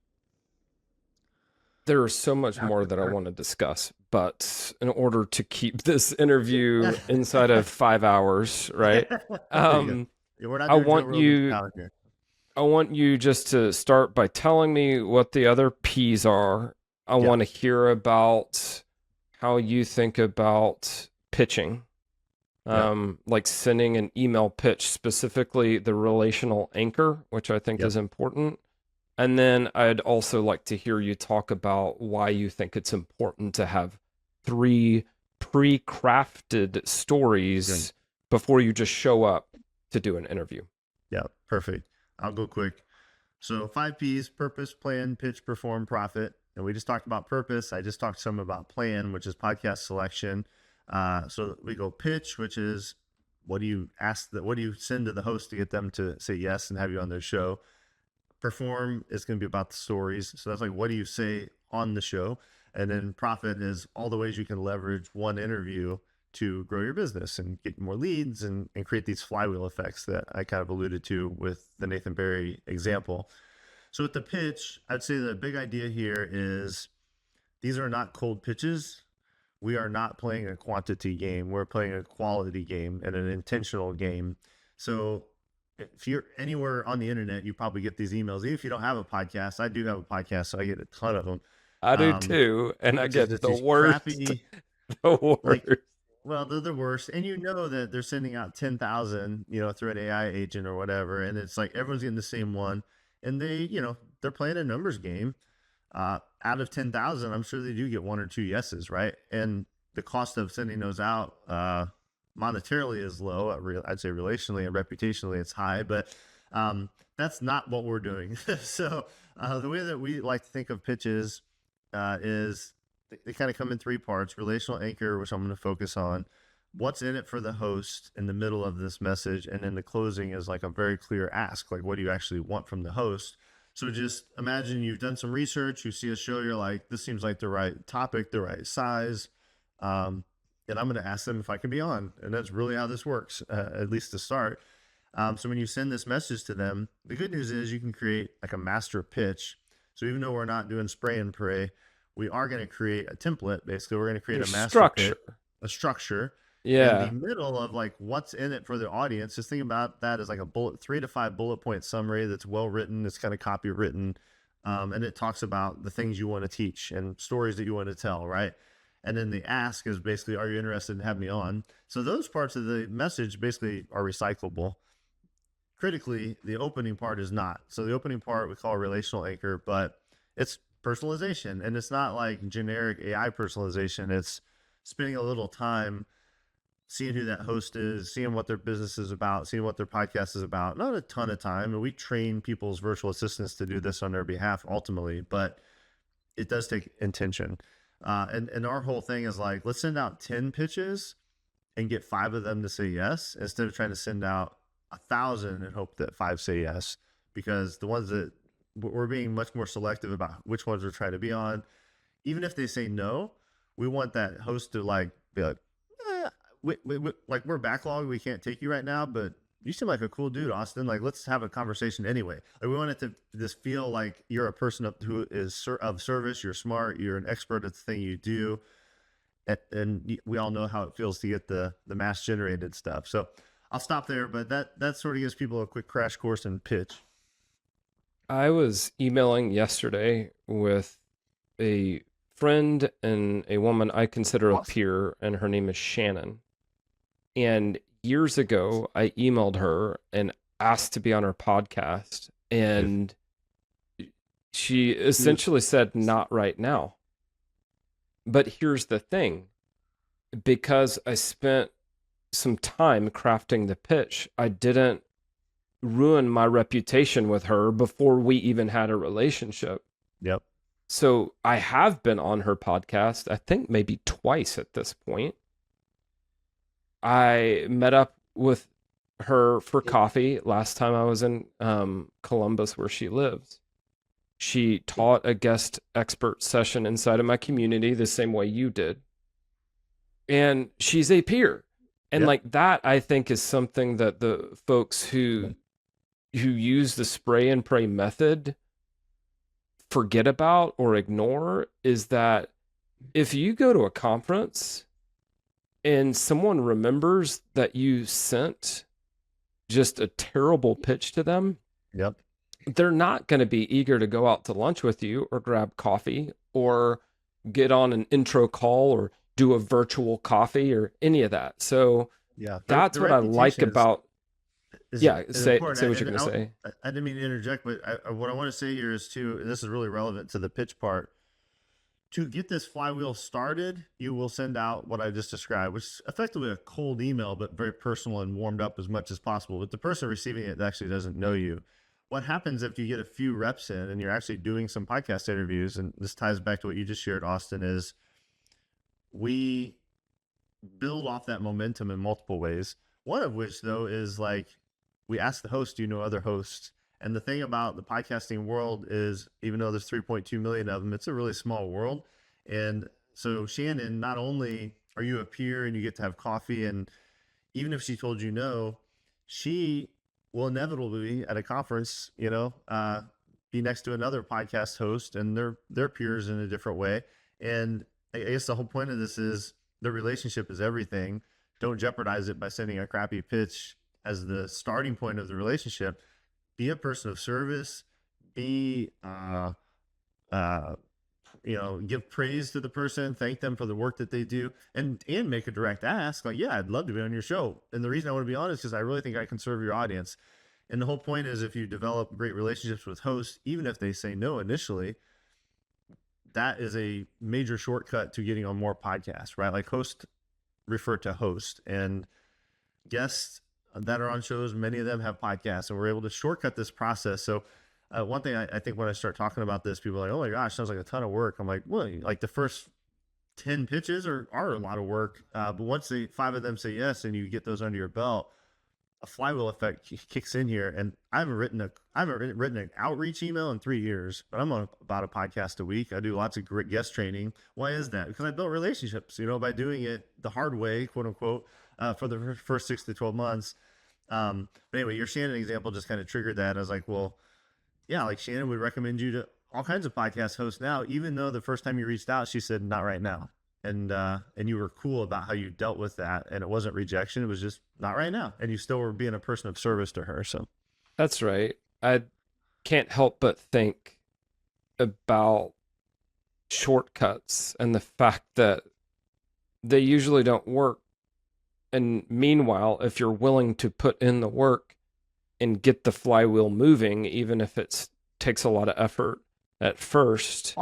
there is so much more that I want to discuss, but in order to keep this interview inside of 5 hours, right? I want you just to start by telling me what the other P's are. I want to hear about how you think about pitching, like sending an email pitch, specifically the relational anchor, which I think is important. And then I'd also like to hear you talk about why you think it's important to have 3 pre-crafted stories before you just show up to do an interview. Yeah, perfect. I'll go quick. So 5 P's: purpose, plan, pitch, perform, profit. And we just talked about purpose. I just talked some about plan, which is podcast selection. So we go pitch, which is what do you send to the host to get them to say yes and have you on their show. Perform is going to be about the stories. So that's like, what do you say on the show? And then profit is all the ways you can leverage one interview to grow your business and get more leads and create these flywheel effects that I kind of alluded to with the Nathan Barry example. So with the pitch, I'd say the big idea here is these are not cold pitches. We are not playing a quantity game. We're playing a quality game and an intentional game. So if you're anywhere on the internet, you probably get these emails. Even if you don't have a podcast, I do have a podcast, so I get a ton of them. I do too, and I get the worst. Crappy, the worst. Like, well, they're the worst, and you know that they're sending out 10,000, through an AI agent or whatever, and it's like everyone's getting the same one, and they're playing a numbers game. Out of 10,000, I'm sure they do get 1 or 2 yeses, right? And the cost of sending those out monetarily is low. I'd say relationally and reputationally it's high, but that's not what we're doing. So the way that we like to think of pitches is they kind of come in 3 parts: relational anchor, which I'm going to focus on, what's in it for the host in the middle of this message, and then the closing is like a very clear ask, like what do you actually want from the host? So just imagine you've done some research, you see a show, you're like, this seems like the right topic, the right size. And I'm going to ask them if I can be on. And that's really how this works, at least to start. So when you send this message to them, the good news is you can create like a master pitch. So even though we're not doing spray and pray, we are going to create a template. Basically, we're going to create a master structure. pitch, a structure. Yeah. And the middle of like what's in it for the audience, just think about that as like a 3 to 5 bullet point summary that's well written. It's kind of copywritten. And it talks about the things you want to teach and stories that you want to tell, right? And then the ask is basically, are you interested in having me on? So those parts of the message basically are recyclable. Critically, the opening part is not. So the opening part we call a relational anchor, but it's personalization. And it's not like generic AI personalization. It's spending a little time seeing who that host is, seeing what their business is about, seeing what their podcast is about. Not a ton of time. And we train people's virtual assistants to do this on their behalf ultimately, but it does take intention. And our whole thing is like, let's send out 10 pitches and get 5 of them to say yes, instead of trying to send out 1,000 and hope that 5 say yes, because the ones that we're being much more selective about which ones we're trying to be on. Even if they say no, we want that host to like be like, like we're backlogged, we can't take you right now, but you seem like a cool dude, Austin. Like, let's have a conversation anyway. Like, we want it to just feel like you're a person who is of service. You're smart. You're an expert at the thing you do. And we all know how it feels to get the mass generated stuff. So I'll stop there, but that sort of gives people a quick crash course in pitch. I was emailing yesterday with a friend and a woman I consider a peer, and her name is Shannon. And years ago, I emailed her and asked to be on her podcast, and she essentially said, not right now. But here's the thing. Because I spent some time crafting the pitch, I didn't ruin my reputation with her before we even had a relationship. Yep. So I have been on her podcast, I think maybe twice at this point. I met up with her for coffee last time I was in Columbus, where she lives. She taught a guest expert session inside of my community the same way you did. And she's a peer. And like that, I think, is something that the folks who use the spray and pray method forget about or ignore, is that if you go to a conference and someone remembers that you sent just a terrible pitch to them, they're not going to be eager to go out to lunch with you or grab coffee or get on an intro call or do a virtual coffee or any of that. So that's what I like about. Say what you're going to say. I didn't mean to interject, but what I want to say here is too, and this is really relevant to the pitch part. To get this flywheel started, you will send out what I just described, which is effectively a cold email, but very personal and warmed up as much as possible. But the person receiving it actually doesn't know you. What happens if you get a few reps in and you're actually doing some podcast interviews, and this ties back to what you just shared, Austin, is we build off that momentum in multiple ways. One of which, though, is like we ask the host, do you know other hosts? And the thing about the podcasting world is, even though there's 3.2 million of them, it's a really small world. And so Shannon, not only are you a peer and you get to have coffee, and even if she told you no, she will inevitably at a conference, be next to another podcast host and they're peers in a different way. And I guess the whole point of this is the relationship is everything. Don't jeopardize it by sending a crappy pitch as the starting point of the relationship. Be a person of service. Be, give praise to the person. Thank them for the work that they do, and make a direct ask. Like, yeah, I'd love to be on your show. And the reason I want to be on is because I really think I can serve your audience. And the whole point is, if you develop great relationships with hosts, even if they say no initially, that is a major shortcut to getting on more podcasts, right? Like host refer to host, and guests that are on shows, many of them have podcasts, and we're able to shortcut this process. So one thing I think when I start talking about this, people are like, oh my gosh, sounds like a ton of work. I'm like, well, like the first 10 pitches are a lot of work. But once 5 of them say yes, and you get those under your belt, a flywheel effect kicks in here. And I haven't written an outreach email in 3 years, but I'm on about a podcast a week. I do lots of great guest training. Why is that? Because I built relationships, by doing it the hard way, quote unquote, for the first 6 to 12 months. But anyway, your Shannon example just kind of triggered that. I was like, well, yeah, like Shannon would recommend you to all kinds of podcast hosts now, even though the first time you reached out, she said, not right now. And you were cool about how you dealt with that. And it wasn't rejection. It was just not right now. And you still were being a person of service to her. So that's right. I can't help but think about shortcuts and the fact that they usually don't work. And meanwhile, if you're willing to put in the work and get the flywheel moving, even if it takes a lot of effort at first,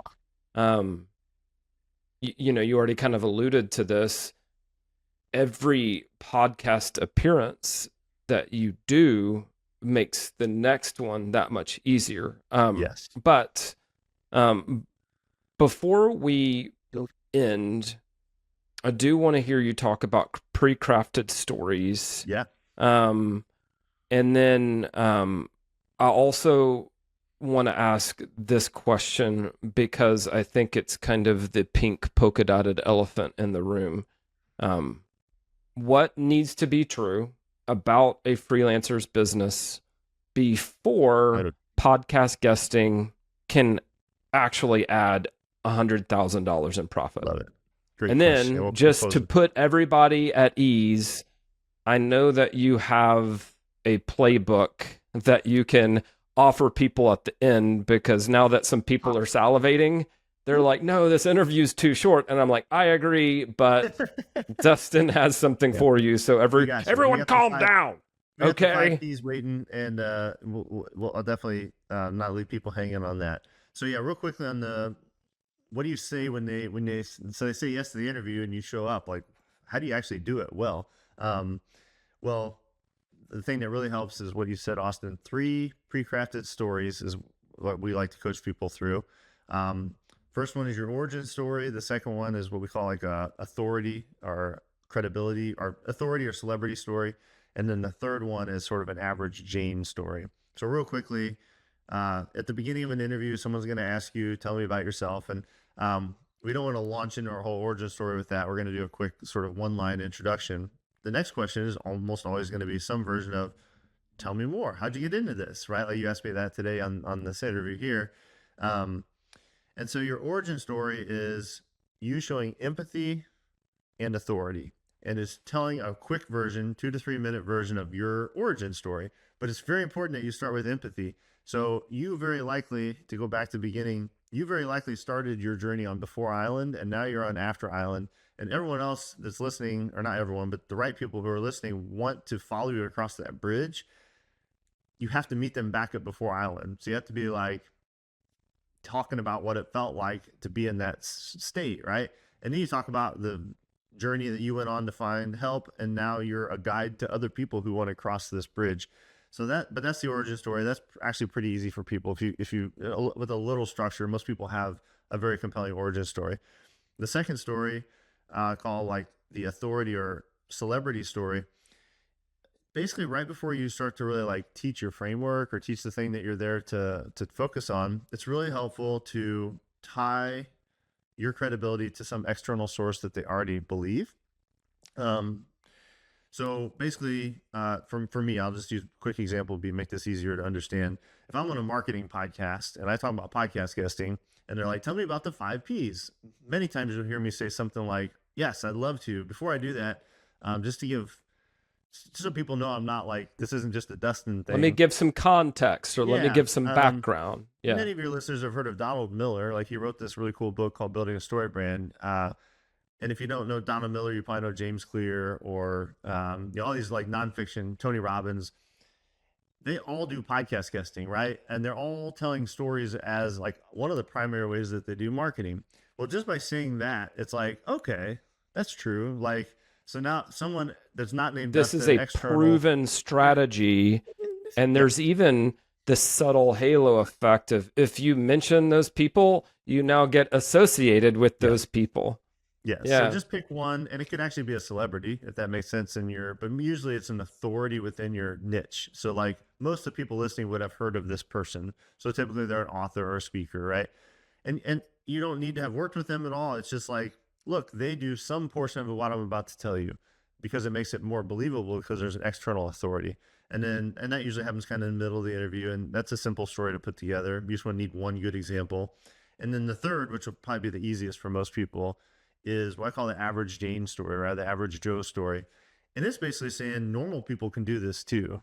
you already kind of alluded to this. Every podcast appearance that you do makes the next one that much easier. Yes. But before we end, I do want to hear you talk about pre-crafted stories. Yeah. And then I also want to ask this question because I think it's kind of the pink polka dotted elephant in the room. What needs to be true about a freelancer's business before podcast guesting can actually add $100,000 in profit? Love it. Great and question. then just to put everybody at ease, I know that you have a playbook that you can offer people at the end, because now that some people are salivating, they're like, no, this interview's too short. And I'm like, I agree, but Dustin has something for you. So everyone calm down. Okay. 5 Ps waiting, and I'll definitely not leave people hanging on that. So yeah, real quickly on what do you say when they say yes to the interview and you show up? Like, how do you actually do it well? Well, the thing that really helps is what you said, Austin. 3 pre-crafted stories is what we like to coach people through. First one is your origin story. The second one is what we call like a authority or credibility, or authority or celebrity story. And then the third one is sort of an average Jane story. So real quickly, at the beginning of an interview, someone's going to ask you, tell me about yourself. And we don't want to launch into our whole origin story with that. We're going to do a quick sort of one-line introduction. The next question is almost always going to be some version of, tell me more. How'd you get into this, right? Like you asked me that today on this interview here. And so your origin story is you showing empathy and authority, and is telling a quick version, 2 to 3 minute version of your origin story. But it's very important that you start with empathy. So you very likely, to go back to the beginning, you very likely started your journey on Before Island, and now you're on After Island. And everyone else that's listening, or not everyone, but the right people who are listening want to follow you across that bridge. You have to meet them back at Before Island. So you have to be like talking about what it felt like to be in that state, right? And then you talk about the journey that you went on to find help, and now you're a guide to other people who want to cross this bridge. So but that's the origin story. That's actually pretty easy for people. If you with a little structure, most people have a very compelling origin story. The second story, called like the authority or celebrity story, basically right before you start to really like teach your framework or teach the thing that you're there to focus on, it's really helpful to tie your credibility to some external source that they already believe. So basically, for me, I'll just use a quick example to make this easier to understand. If I'm on a marketing podcast and I talk about podcast guesting, and they're like, tell me about the 5 Ps. Many times you'll hear me say something like, yes, I'd love to. Before I do that, just so people know I'm not like, this isn't just a Dustin thing. Let me give some context, or let me give some background. Yeah. Many of your listeners have heard of Donald Miller. Like, he wrote this really cool book called Building a Story Brand. And if you don't know Donald Miller, you probably know James Clear, or all these like nonfiction, Tony Robbins. They all do podcast guesting, right? And they're all telling stories as like one of the primary ways that they do marketing. Well, just by saying that, it's like, okay, that's true. Like, so now someone that's not named this Dustin, is a proven strategy, and there's even the subtle halo effect of, if you mention those people, you now get associated with those people. Yes. So Yeah. just pick one, and it could actually be a celebrity if that makes sense but usually it's an authority within your niche. So like most of the people listening would have heard of this person. So typically they're an author or a speaker, right? And you don't need to have worked with them at all. It's just like, look, they do some portion of what I'm about to tell you because it makes it more believable because there's an external authority. And that usually happens kind of in the middle of the interview. And that's a simple story to put together. You just want to need one good example. And then the third, which will probably be the easiest for most people, is what I call the average Jane story, right? The average Joe story. And it's basically saying normal people can do this too,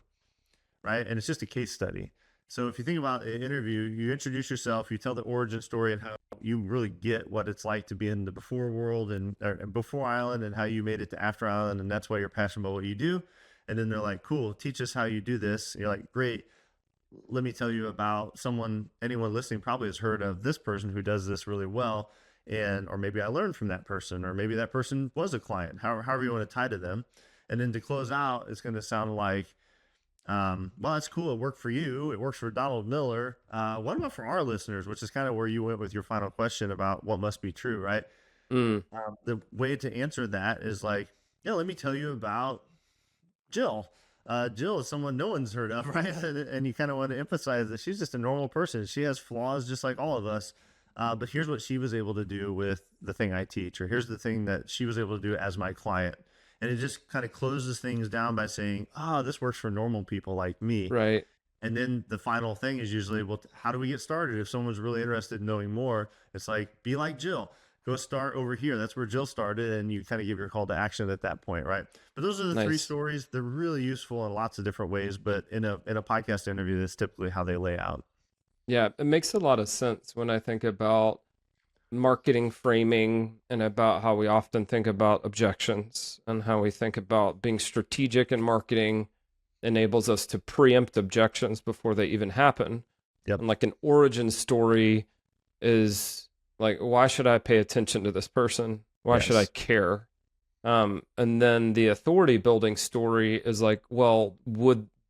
right? And it's just a case study. So if you think about an interview, you introduce yourself, you tell the origin story and how you really get what it's like to be in the before world and before Island and how you made it to after Island. And that's why you're passionate about what you do. And then they're like, cool, teach us how you do this. And you're like, great. Let me tell you about anyone listening probably has heard of this person who does this really well. Or maybe I learned from that person, or maybe that person was a client, however you want to tie to them. And then to close out, it's going to sound like, well, that's cool. It worked for you. It works for Donald Miller. What about for our listeners, which is kind of where you went with your final question about what must be true, right? The way to answer that is like, yeah, let me tell you about Jill. Jill is someone no one's heard of, right? And you kind of want to emphasize that she's just a normal person. She has flaws just like all of us. But here's what she was able to do with the thing I teach, or here's the thing that she was able to do as my client. And it just kind of closes things down by saying, this works for normal people like me. Right. And then the final thing is usually, well, how do we get started? If someone's really interested in knowing more, it's like, be like Jill. Go start over here. That's where Jill started. And you kind of give your call to action at that point, right? But those are the three stories. They're really useful in lots of different ways. But in a podcast interview, that's typically how they lay out. Yeah, it makes a lot of sense when I think about marketing framing and about how we often think about objections and how we think about being strategic in marketing enables us to preempt objections before they even happen. Yep. And like an origin story is like, why should I pay attention to this person? Why should I care? And then the authority building story is like, well,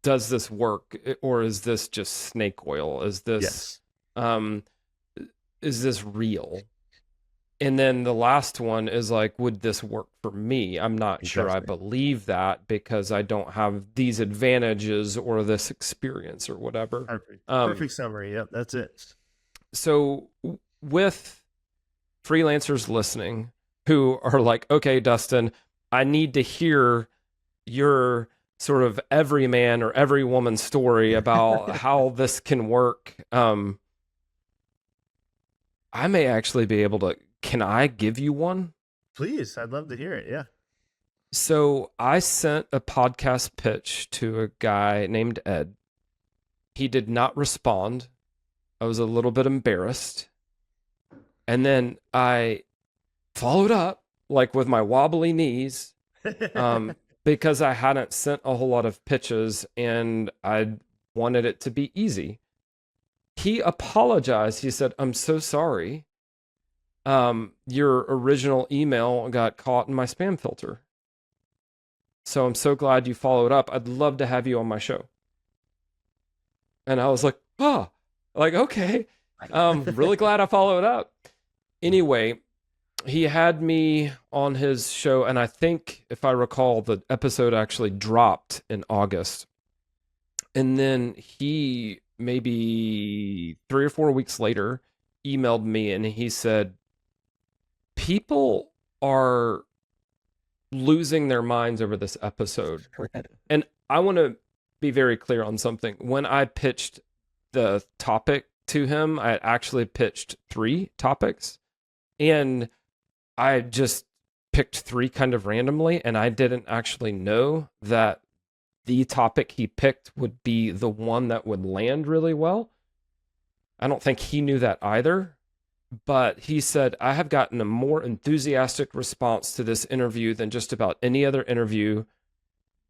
does this work, or is this just snake oil? Is this real? And then the last one is like, would this work for me? I'm not sure I believe that because I don't have these advantages or this experience or whatever. Perfect summary. Yep, that's it. So with freelancers listening who are like, okay, Dustin, I need to hear your sort of every man or every woman story about how this can work. I may actually be able to, can I give you one? Please. I'd love to hear it. Yeah. So I sent a podcast pitch to a guy named Ed. He did not respond. I was a little bit embarrassed. And then I followed up like with my wobbly knees. Because I hadn't sent a whole lot of pitches and I wanted it to be easy. He apologized. He said, I'm so sorry. Your original email got caught in my spam filter. So I'm so glad you followed up. I'd love to have you on my show. And I was like, okay. Really glad I followed up. Anyway, he had me on his show, and I think, if I recall, the episode actually dropped in August. And then he, maybe 3 or 4 weeks later, emailed me, and he said, people are losing their minds over this episode. And I want to be very clear on something. When I pitched the topic to him, I actually pitched 3 topics, and I just picked 3 kind of randomly, and I didn't actually know that the topic he picked would be the one that would land really well. I don't think he knew that either, but he said, I have gotten a more enthusiastic response to this interview than just about any other interview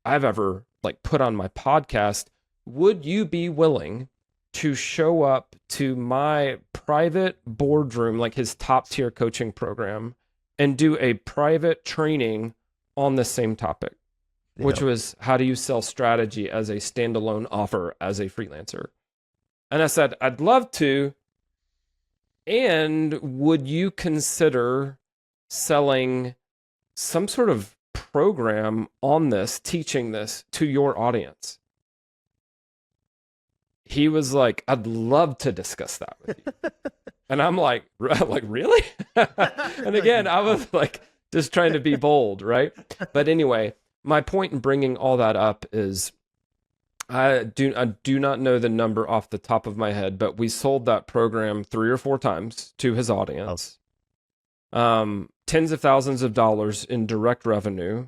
I've ever put on my podcast. Would you be willing to show up to my private boardroom, like his top tier coaching program, and do a private training on the same topic, which was how do you sell strategy as a standalone offer as a freelancer? And I said, I'd love to. And would you consider selling some sort of program on this, teaching this to your audience? He was like, I'd love to discuss that with you. And I'm like really? And again, I was like, just trying to be bold, right? But anyway, my point in bringing all that up is I do not know the number off the top of my head, but we sold that program 3 or 4 times to his audience. Tens of thousands of dollars in direct revenue.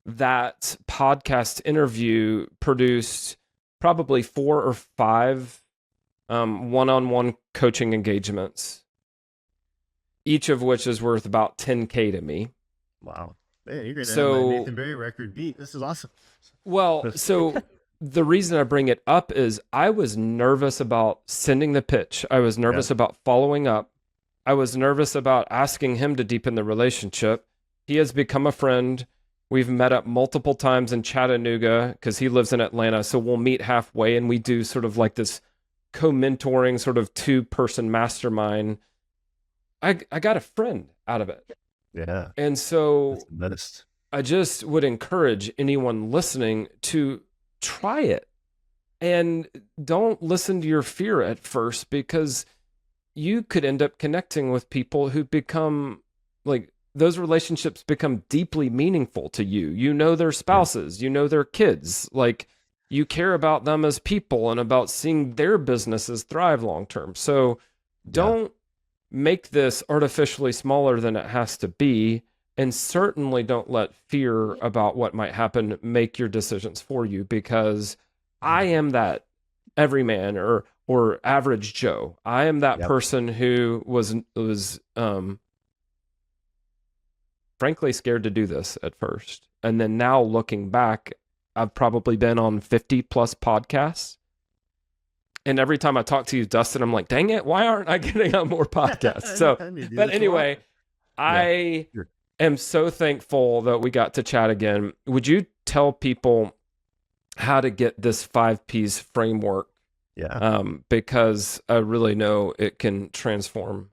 That podcast interview produced probably 4 or 5 one-on-one coaching engagements, each of which is worth about $10K to me. Wow. Man, you're going to have my Nathan Barry record beat. This is awesome. Well, so the reason I bring it up is I was nervous about sending the pitch. I was nervous about following up. I was nervous about asking him to deepen the relationship. He has become a friend. We've met up multiple times in Chattanooga because he lives in Atlanta. So we'll meet halfway and we do sort of like this co-mentoring sort of 2-person mastermind. I got a friend out of it. Yeah. And so I just would encourage anyone listening to try it, and don't listen to your fear at first, because you could end up connecting with people who become like, those relationships become deeply meaningful to you. You know their spouses, you know their kids, like you care about them as people and about seeing their businesses thrive long term. So don't make this artificially smaller than it has to be. And certainly don't let fear about what might happen make your decisions for you, because I am that everyman or average Joe. I am that person who was frankly scared to do this at first. And then now looking back, I've probably been on 50 plus podcasts. And every time I talk to you, Dustin, I'm like, dang it, why aren't I getting on more podcasts? So, but anyway, I am so thankful that we got to chat again. Would you tell people how to get this 5 Ps framework? Because I really know it can transform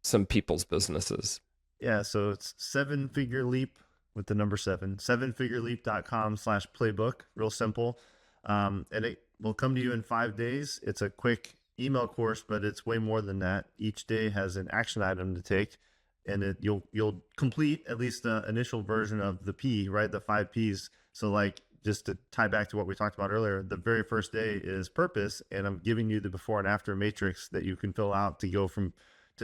some people's businesses. Yeah, so it's 7-figure leap with the number 7, 7figureleap.com/playbook. Real simple. And it will come to you in 5 days. It's a quick email course, but it's way more than that. Each day has an action item to take, and you'll complete at least the initial version of the P, right? The 5 Ps. So like, just to tie back to what we talked about earlier, the very first day is purpose, and I'm giving you the before and after matrix that you can fill out to go to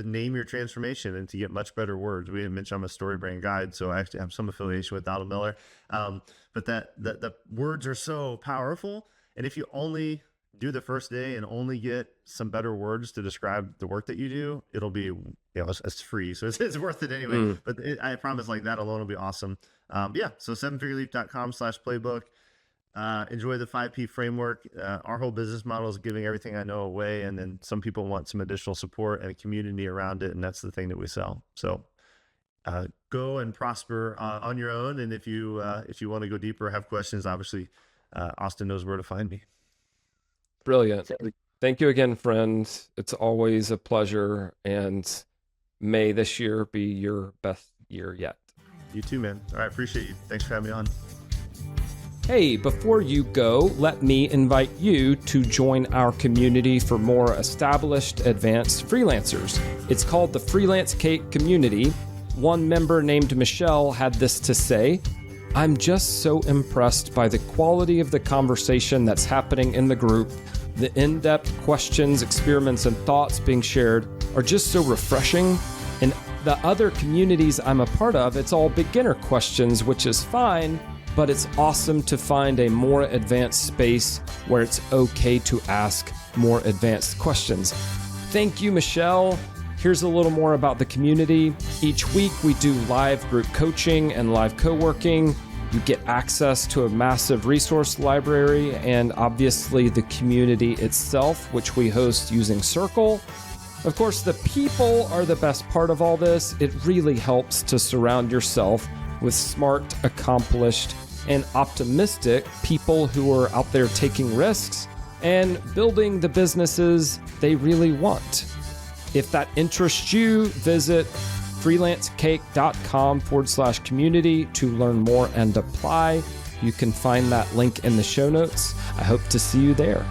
name your transformation and to get much better words. We didn't mention I'm a story brand guide, so I actually have some affiliation with Donald Miller. But the words are so powerful. And if you only do the first day and only get some better words to describe the work that you do, it'll be, it's free. So it's worth it anyway. But I promise, like, that alone will be awesome. So 7figureleap.com/playbook. Enjoy the 5P framework. Our whole business model is giving everything I know away, and then some people want some additional support and a community around it, and that's the thing that we sell. So go and prosper on your own, and if you want to go deeper, have questions, obviously Austin knows where to find me. Brilliant. Thank you again, friends. It's always a pleasure, and may this year be your best year yet. You too, man. All right, appreciate you. Thanks for having me on. Hey, before you go, let me invite you to join our community for more established, advanced freelancers. It's called the Freelance Cake Community. One member named Michelle had this to say: I'm just so impressed by the quality of the conversation that's happening in the group. The in-depth questions, experiments, and thoughts being shared are just so refreshing. In the other communities I'm a part of, it's all beginner questions, which is fine, but it's awesome to find a more advanced space where it's okay to ask more advanced questions. Thank you, Michelle. Here's a little more about the community. Each week we do live group coaching and live co-working. You get access to a massive resource library and obviously the community itself, which we host using Circle. Of course, the people are the best part of all this. It really helps to surround yourself with smart, accomplished, and optimistic people who are out there taking risks and building the businesses they really want. If that interests you, visit freelancecake.com/community to learn more and apply. You can find that link in the show notes. I hope to see you there.